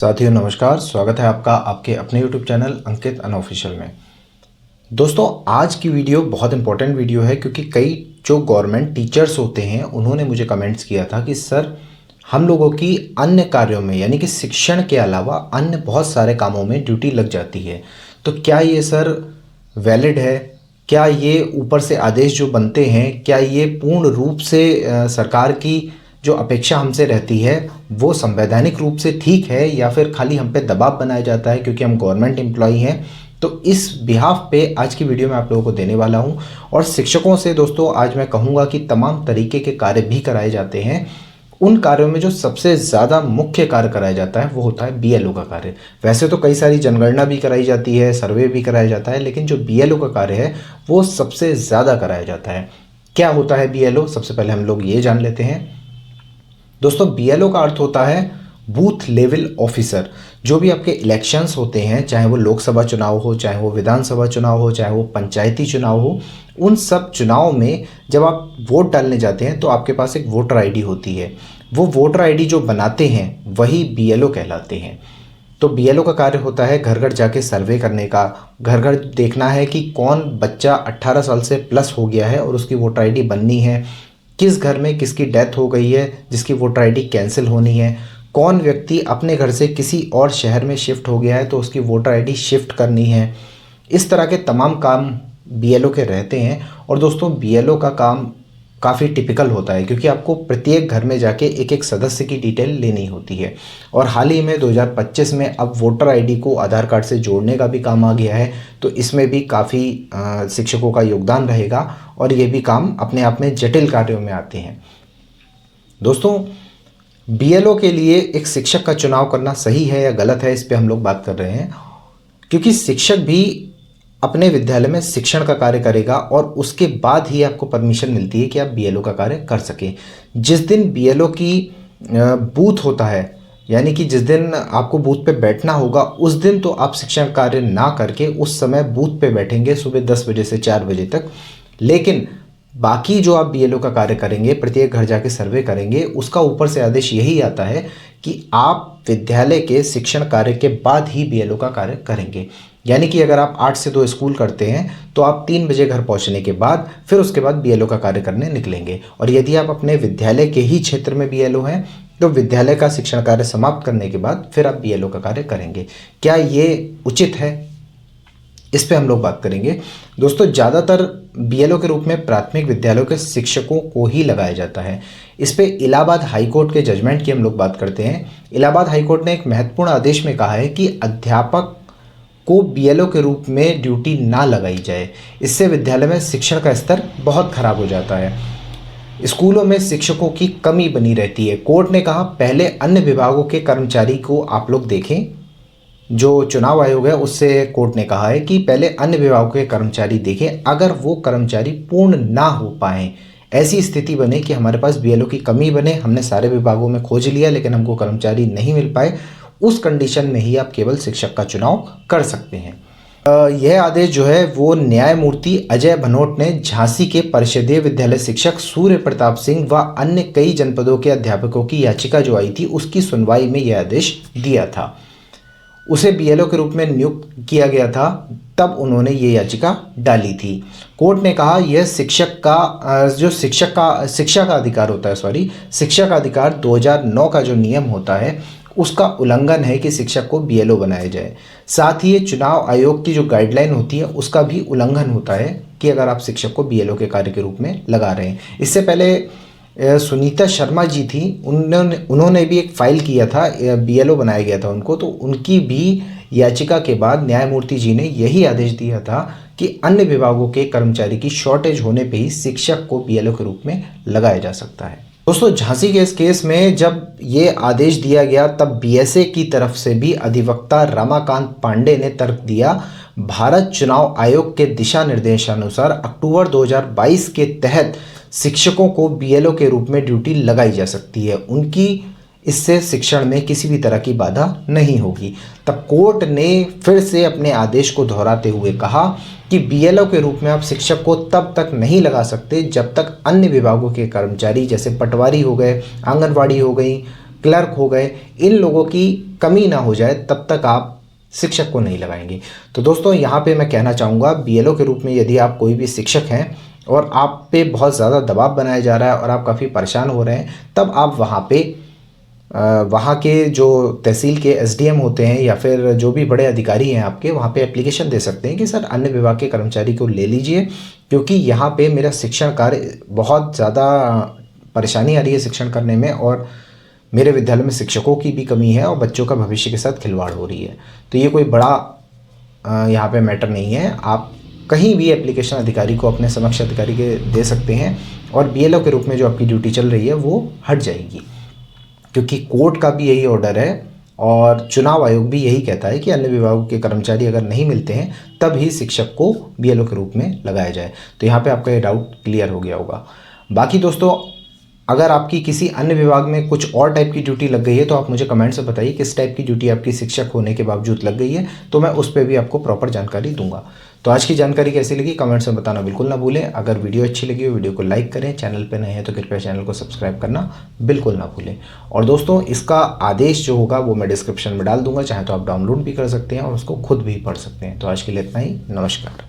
साथियों नमस्कार, स्वागत है आपका आपके अपने YouTube चैनल अंकित अनऑफिशियल में। दोस्तों आज की वीडियो बहुत इंपॉर्टेंट वीडियो है क्योंकि कई जो गवर्नमेंट टीचर्स होते हैं उन्होंने मुझे कमेंट्स किया था कि सर हम लोगों की अन्य कार्यों में यानी कि शिक्षण के अलावा अन्य बहुत सारे कामों में ड्यूटी लग जाती है, तो क्या ये सर वैलिड है? क्या ये ऊपर से आदेश जो बनते हैं क्या ये पूर्ण रूप से सरकार की जो अपेक्षा हमसे रहती है वो संवैधानिक रूप से ठीक है या फिर खाली हम पे दबाव बनाया जाता है क्योंकि हम गवर्नमेंट एम्प्लॉई हैं? तो इस बिहाफ पे आज की वीडियो में आप लोगों को देने वाला हूं। और शिक्षकों से दोस्तों आज मैं कहूँगा कि तमाम तरीके के कार्य भी कराए जाते हैं। उन कार्यों में जो सबसे ज़्यादा मुख्य कार्य कराया जाता है वो होता है बीएलओ का कार्य। वैसे तो कई सारी जनगणना भी कराई जाती है, सर्वे भी कराया जाता है, लेकिन जो बीएलओ का कार्य है वो सबसे ज़्यादा कराया जाता है। क्या होता है बीएलओ? सबसे पहले हम लोग ये जान लेते हैं। दोस्तों बीएलओ का अर्थ होता है बूथ लेवल ऑफिसर। जो भी आपके इलेक्शंस होते हैं, चाहे वो लोकसभा चुनाव हो, चाहे वो विधानसभा चुनाव हो, चाहे वो पंचायती चुनाव हो, उन सब चुनाव में जब आप वोट डालने जाते हैं तो आपके पास एक वोटर आईडी होती है। वो वोटर आईडी जो बनाते हैं वही बीएलओ कहलाते हैं। तो बीएलओ का कार्य होता है घर घर जाके सर्वे करने का, घर घर देखना है कि कौन बच्चा 18 साल से प्लस हो गया है और उसकी वोटर आईडी बननी है, किस घर में किसकी डेथ हो गई है जिसकी वोटर आईडी कैंसिल होनी है, कौन व्यक्ति अपने घर से किसी और शहर में शिफ्ट हो गया है तो उसकी वोटर आईडी शिफ्ट करनी है। इस तरह के तमाम काम बीएलओ के रहते हैं। और दोस्तों बीएलओ का काम काफ़ी टिपिकल होता है क्योंकि आपको प्रत्येक घर में जाके एक एक सदस्य की डिटेल लेनी होती है। और हाल ही में 2025 में अब वोटर आईडी को आधार कार्ड से जोड़ने का भी काम आ गया है, तो इसमें भी काफ़ी शिक्षकों का योगदान रहेगा और ये भी काम अपने आप में जटिल कार्यों में आते हैं। दोस्तों बीएलओ के लिए एक शिक्षक का चुनाव करना सही है या गलत है, इस पर हम लोग बात कर रहे हैं। क्योंकि शिक्षक भी अपने विद्यालय में शिक्षण का कार्य करेगा और उसके बाद ही आपको परमिशन मिलती है कि आप बीएलओ का कार्य कर सकें। जिस दिन बीएलओ की बूथ होता है, यानी कि जिस दिन आपको बूथ पे बैठना होगा, उस दिन तो आप शिक्षण कार्य ना करके उस समय बूथ पे बैठेंगे सुबह 10 बजे से 4 बजे तक। लेकिन बाकी जो आप बीएलओ का कार्य करेंगे, प्रत्येक घर जाके सर्वे करेंगे, उसका ऊपर से आदेश यही आता है कि आप विद्यालय के शिक्षण कार्य के बाद ही बीएलओ का कार्य करेंगे। यानी कि अगर आप 8 से 2 स्कूल करते हैं तो आप 3 बजे घर पहुंचने के बाद फिर उसके बाद बीएलओ का कार्य करने निकलेंगे। और यदि आप अपने विद्यालय के ही क्षेत्र में बीएलओ हैं तो विद्यालय का शिक्षण कार्य समाप्त करने के बाद फिर आप बीएलओ का कार्य करेंगे। क्या ये उचित है? इस पे हम लोग बात करेंगे। दोस्तों ज़्यादातर बीएलओ के रूप में प्राथमिक विद्यालयों के शिक्षकों को ही लगाया जाता है। इस पे इलाहाबाद हाईकोर्ट के जजमेंट की हम लोग बात करते हैं। इलाहाबाद हाईकोर्ट ने एक महत्वपूर्ण आदेश में कहा है कि अध्यापक को बीएलओ के रूप में ड्यूटी ना लगाई जाए। इससे विद्यालय में शिक्षण का स्तर बहुत खराब हो जाता है। स्कूलों में शिक्षकों की कमी बनी रहती है। कोर्ट ने कहा पहले अन्य विभागों के कर्मचारी को आप लोग देखें। जो चुनाव आयोग है उससे कोर्ट ने कहा है कि पहले अन्य विभागों के कर्मचारी देखें, अगर वो कर्मचारी पूर्ण ना हो पाए, ऐसी स्थिति बने कि हमारे पास बीएलओ की कमी बने, हमने सारे विभागों में खोज लिया लेकिन हमको कर्मचारी नहीं मिल पाए, उस कंडीशन में ही आप केवल शिक्षक का चुनाव कर सकते हैं। यह आदेश जो है वो न्यायमूर्ति अजय भनोट ने झांसी के परिषदीय विद्यालय शिक्षक सूर्य प्रताप सिंह व अन्य कई जनपदों के अध्यापकों की याचिका जो आई थी उसकी सुनवाई में यह आदेश दिया था। उसे बीएलओ के रूप में नियुक्त किया गया था, तब उन्होंने ये याचिका डाली थी। कोर्ट ने कहा यह शिक्षक का जो शिक्षा का अधिकार होता है, शिक्षा का अधिकार 2009 का जो नियम होता है उसका उल्लंघन है कि शिक्षक को बीएलओ बनाया जाए। साथ ही ये चुनाव आयोग की जो गाइडलाइन होती है उसका भी उल्लंघन होता है कि अगर आप शिक्षक को बीएलओ के कार्य के रूप में लगा रहे हैं। इससे पहले सुनीता शर्मा जी थी, उन्होंने भी एक फाइल किया था, बीएलओ बनाया गया था उनको, तो उनकी भी याचिका के बाद न्यायमूर्ति जी ने यही आदेश दिया था कि अन्य विभागों के कर्मचारी की शॉर्टेज होने पे ही शिक्षक को बीएलओ के रूप में लगाया जा सकता है। दोस्तों झांसी के इस केस में जब ये आदेश दिया गया तब बीएसए की तरफ से भी अधिवक्ता रमाकांत पांडे ने तर्क दिया, भारत चुनाव आयोग के दिशा निर्देशानुसार अक्टूबर 2022 के तहत शिक्षकों को बीएलओ के रूप में ड्यूटी लगाई जा सकती है, उनकी इससे शिक्षण में किसी भी तरह की बाधा नहीं होगी। तब कोर्ट ने फिर से अपने आदेश को दोहराते हुए कहा कि बीएलओ के रूप में आप शिक्षक को तब तक नहीं लगा सकते जब तक अन्य विभागों के कर्मचारी जैसे पटवारी हो गए, आंगनवाड़ी हो गई, क्लर्क हो गए, इन लोगों की कमी ना हो जाए तब तक आप शिक्षक को नहीं लगाएंगे। तो दोस्तों यहाँ पे मैं कहना चाहूँगा, बीएलओ के रूप में यदि आप कोई भी शिक्षक हैं और आप पे बहुत ज़्यादा दबाव बनाया जा रहा है और आप काफ़ी परेशान हो रहे हैं, तब आप वहाँ के जो तहसील के एसडीएम होते हैं या फिर जो भी बड़े अधिकारी हैं आपके, वहाँ पे एप्लीकेशन दे सकते हैं कि सर अन्य विभाग के कर्मचारी को ले लीजिए, क्योंकि यहाँ पे मेरा शिक्षण कार्य बहुत ज़्यादा परेशानी आ रही है शिक्षण करने में, और मेरे विद्यालय में शिक्षकों की भी कमी है और बच्चों का भविष्य के साथ खिलवाड़ हो रही है। तो ये कोई बड़ा यहाँ पे मैटर नहीं है। आप कहीं भी एप्लीकेशन अधिकारी को, अपने समक्ष अधिकारी के दे सकते हैं और बीएलओ के रूप में जो आपकी ड्यूटी चल रही है वो हट जाएगी, क्योंकि कोर्ट का भी यही ऑर्डर है और चुनाव आयोग भी यही कहता है कि अन्य विभागों के कर्मचारी अगर नहीं मिलते हैं तब ही शिक्षक को बीएलओ के रूप में लगाया जाए। तो यहाँ पे आपका ये डाउट क्लियर हो गया होगा। बाकी दोस्तों, अगर आपकी किसी अन्य विभाग में कुछ और टाइप की ड्यूटी लग गई है तो आप मुझे कमेंट से बताइए किस टाइप की ड्यूटी आपकी शिक्षक होने के बावजूद लग गई है, तो मैं उस पर भी आपको प्रॉपर जानकारी दूंगा। तो आज की जानकारी कैसी लगी कमेंट्स में बताना बिल्कुल ना भूलें। अगर वीडियो अच्छी लगी हो वीडियो को लाइक करें, चैनल पर नए हैं तो कृपया चैनल को सब्सक्राइब करना बिल्कुल ना भूलें। और दोस्तों, इसका आदेश जो होगा वो मैं डिस्क्रिप्शन में डाल दूंगा, चाहे तो आप डाउनलोड भी कर सकते हैं और उसको खुद भी पढ़ सकते हैं। तो आज के लिए इतना ही, नमस्कार।